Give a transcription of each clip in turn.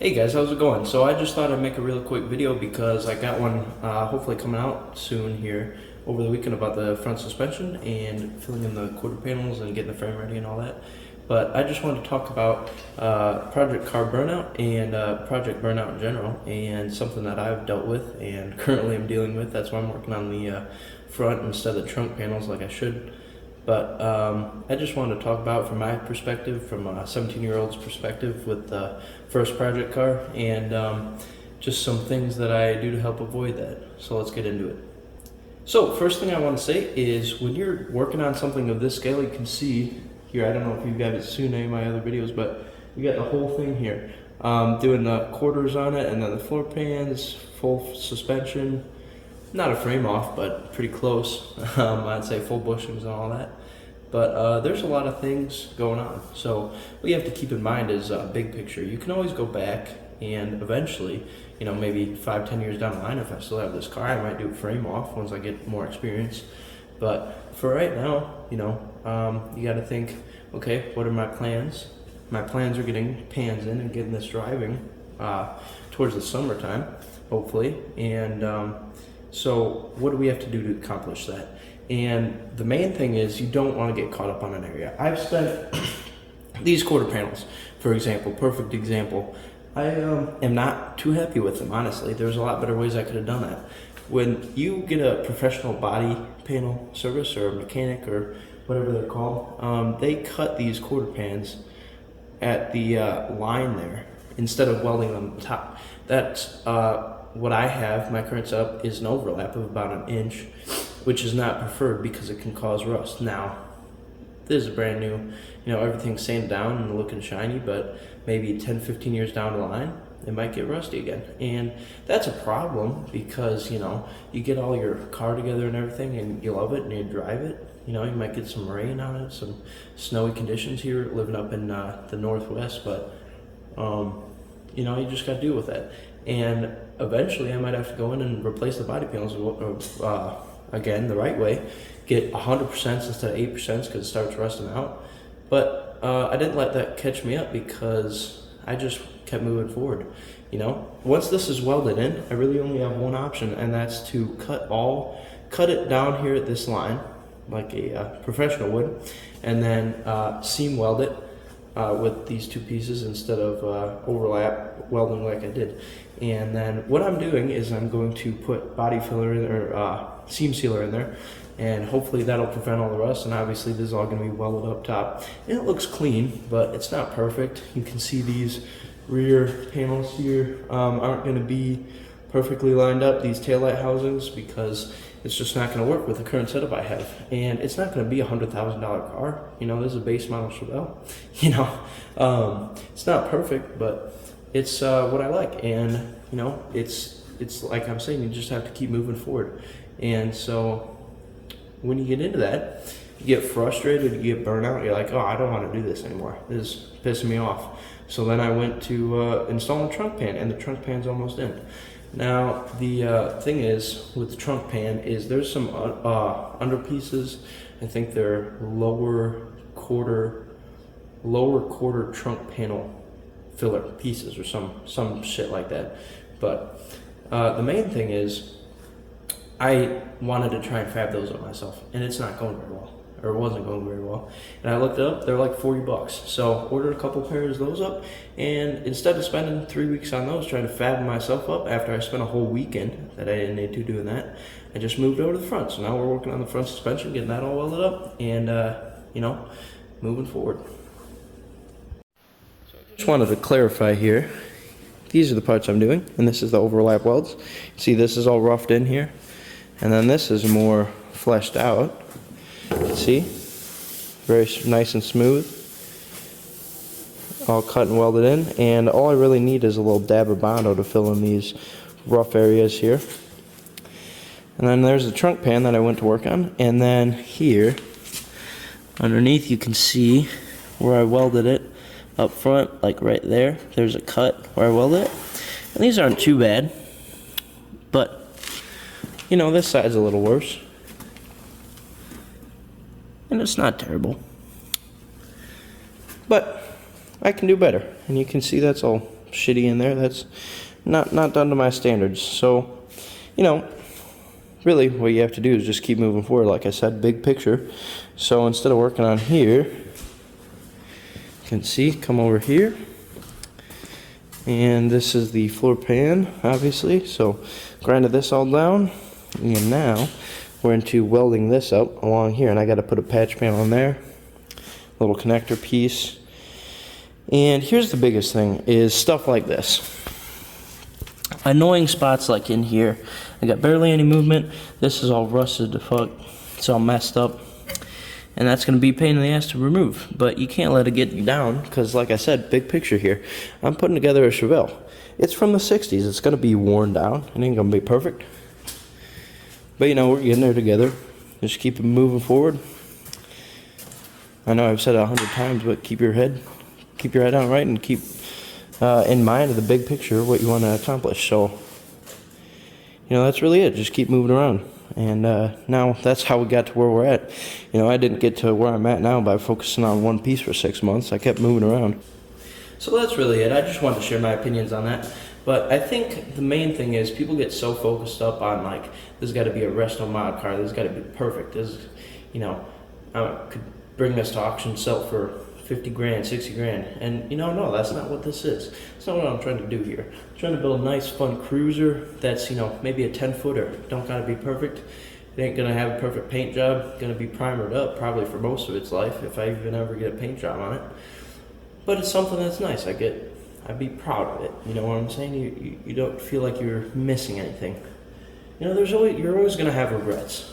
Hey guys, how's it going? So I just thought I'd make a really quick video because I got one hopefully coming out soon here over the weekend about the front suspension and filling in the quarter panels and getting the frame ready and all that. But I just wanted to talk about Project Car Burnout and Project Burnout in general, and something that I've dealt with and currently am dealing with. That's why I'm working on the front instead of the trunk panels like I should. But I just wanted to talk about from my perspective, from a 17-year-old's perspective with the first project car, and just some things that I do to help avoid that. So let's get into it. So first thing I want to say is when you're working on something of this scale, you can see here, I don't know if you guys have seen any of my other videos, but you got the whole thing here. Doing the quarters on it, and then the floor pans, full suspension. Not a frame off, but pretty close. I'd say full bushings and all that. But there's a lot of things going on. So what you have to keep in mind is big picture. You can always go back and eventually, you know, maybe 5-10 years down the line, if I still have this car, I might do a frame off once I get more experience. But for right now, you know, you got to think, okay, what are my plans? My plans are getting pans in and getting this driving towards the summertime, hopefully. And so what do we have to do to accomplish that? And the main thing is you don't want to get caught up on an area. I've spent these quarter panels, for example, perfect example. I am not too happy with them, honestly. There's a lot better ways I could have done that. When you get a professional body panel service or a mechanic or whatever they're called, they cut these quarter pans at the line there instead of welding them top. That's what I have. My current setup is an overlap of about 1 inch, which is not preferred because it can cause rust. Now, this is brand new, you know, everything's sanded down and looking shiny, but maybe 10-15 years down the line, it might get rusty again. And that's a problem because, you know, you get all your car together and everything and you love it and you drive it. You know, you might get some rain on it, some snowy conditions here living up in the Northwest, but, you know, you just got to deal with that. And eventually I might have to go in and replace the body panels again the right way, get 100% instead of 8% because it starts rusting out. But I didn't let that catch me up because I just kept moving forward. You know, once this is welded in, I really only have one option, and that's to cut it down here at this line like a professional would, and then seam weld it with these two pieces instead of overlap welding like I did. And then what I'm doing is I'm going to put body filler in, or seam sealer in there, and hopefully that'll prevent all the rust. And obviously this is all going to be welded up top, and it looks clean, but it's not perfect. You can see these rear panels here aren't going to be perfectly lined up, these taillight housings, because it's just not going to work with the current setup I have. And it's not going to be a $100,000 car. You know, this is a base model Chevelle. You know, it's not perfect, but it's what I like. And, you know, it's like I'm saying, you just have to keep moving forward. And so when you get into that, you get frustrated, you get burnout, you're like, oh, I don't want to do this anymore. This is pissing me off. So then I went to install a trunk pan, and the trunk pan's almost in. Now, the thing is, with the trunk pan, is there's some under pieces. I think they're lower quarter trunk panel filler pieces or some shit like that. But the main thing is, I wanted to try and fab those up myself, and it's not going very well, or it wasn't going very well. And I looked it up, they're like $40. So ordered a couple pairs of those up, and instead of spending 3 weeks on those trying to fab them myself up after I spent a whole weekend that I didn't need to doing that, I just moved over to the front. So now we're working on the front suspension, getting that all welded up, and you know, moving forward. So I just wanted to clarify here, these are the parts I'm doing, and this is the overlap welds. See, this is all roughed in here, and then this is more fleshed out. See, very nice and smooth, all cut and welded in, and all I really need is a little dab of Bondo to fill in these rough areas here. And then there's the trunk pan that I went to work on, and then here underneath you can see where I welded it up front, like right there. There's a cut where I welded it, and these aren't too bad, but you know, this side's a little worse. And it's not terrible, but I can do better. And you can see that's all shitty in there. That's not done to my standards. So, you know, really what you have to do is just keep moving forward. Like I said, big picture. So instead of working on here, you can see, come over here. And this is the floor pan, obviously. So grinded this all down. And now we're into welding this up along here. And I got to put a patch panel in there. Little connector piece. And here's the biggest thing is stuff like this. Annoying spots like in here. I got barely any movement. This is all rusted to fuck. It's all messed up. And that's going to be a pain in the ass to remove. But you can't let it get you down because, like I said, big picture here. I'm putting together a Chevelle. It's from the 60s. It's going to be worn down. It ain't going to be perfect. But, you know, we're getting there together. Just keep it moving forward. I know I've said it 100 times, but keep your head on right and keep in mind of the big picture what you want to accomplish. So, you know, that's really it. Just keep moving around. And now that's how we got to where we're at. You know, I didn't get to where I'm at now by focusing on one piece for 6 months. I kept moving around. So that's really it. I just wanted to share my opinions on that. But I think the main thing is people get so focused up on, like, there's got to be a resto mod car. There's got to be perfect. There's, you know, I could bring this to auction, sell for 50 grand, 60 grand. And, you know, no, that's not what this is. That's not what I'm trying to do here. I'm trying to build a nice, fun cruiser that's, you know, maybe a 10-footer. Don't got to be perfect. It ain't going to have a perfect paint job. Going to be primered up probably for most of its life if I even ever get a paint job on it. But it's something that's nice. I'd be proud of it. You know what I'm saying? You don't feel like you're missing anything. You know, you're always going to have regrets.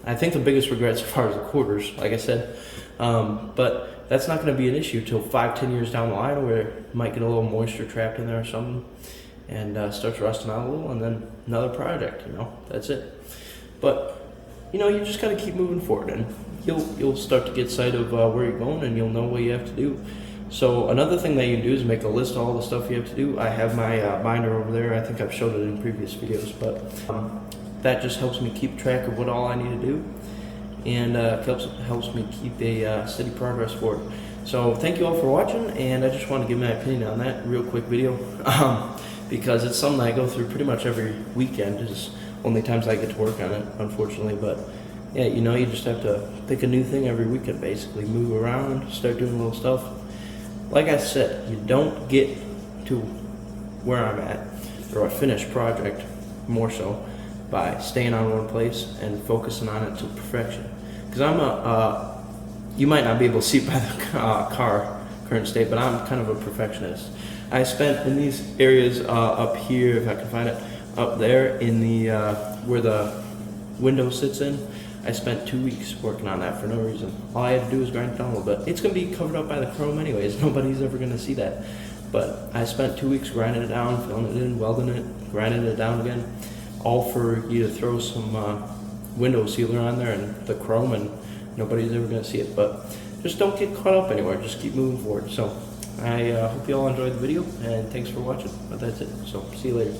I think the biggest regrets as far as the quarters, like I said, but that's not going to be an issue till 5-10 years down the line where it might get a little moisture trapped in there or something and starts rusting out a little, and then another project, you know, that's it. But, you know, you just got to keep moving forward, and you'll start to get sight of where you're going, and you'll know what you have to do. So another thing that you can do is make a list of all the stuff you have to do. I have my binder over there. I think I've showed it in previous videos, but that just helps me keep track of what all I need to do, and helps me keep a steady progress forward. So thank you all for watching, and I just want to give my opinion on that real quick video because it's something I go through pretty much every weekend. It's only times I get to work on it, unfortunately. But yeah, you know, you just have to pick a new thing every weekend, basically move around, start doing little stuff. Like I said, you don't get to where I'm at or a finished project more so by staying on one place and focusing on it to perfection. Because you might not be able to see by the car current state, but I'm kind of a perfectionist. I spent in these areas up here, if I can find it, up there in the where the window sits in. I spent 2 weeks working on that for no reason. All I had to do was grind it down a little bit. It's going to be covered up by the chrome anyways. Nobody's ever going to see that. But I spent 2 weeks grinding it down, filling it in, welding it, grinding it down again. All for you to throw some window sealer on there and the chrome, and nobody's ever going to see it. But just don't get caught up anywhere. Just keep moving forward. So I hope you all enjoyed the video, and thanks for watching. But that's it. So see you later.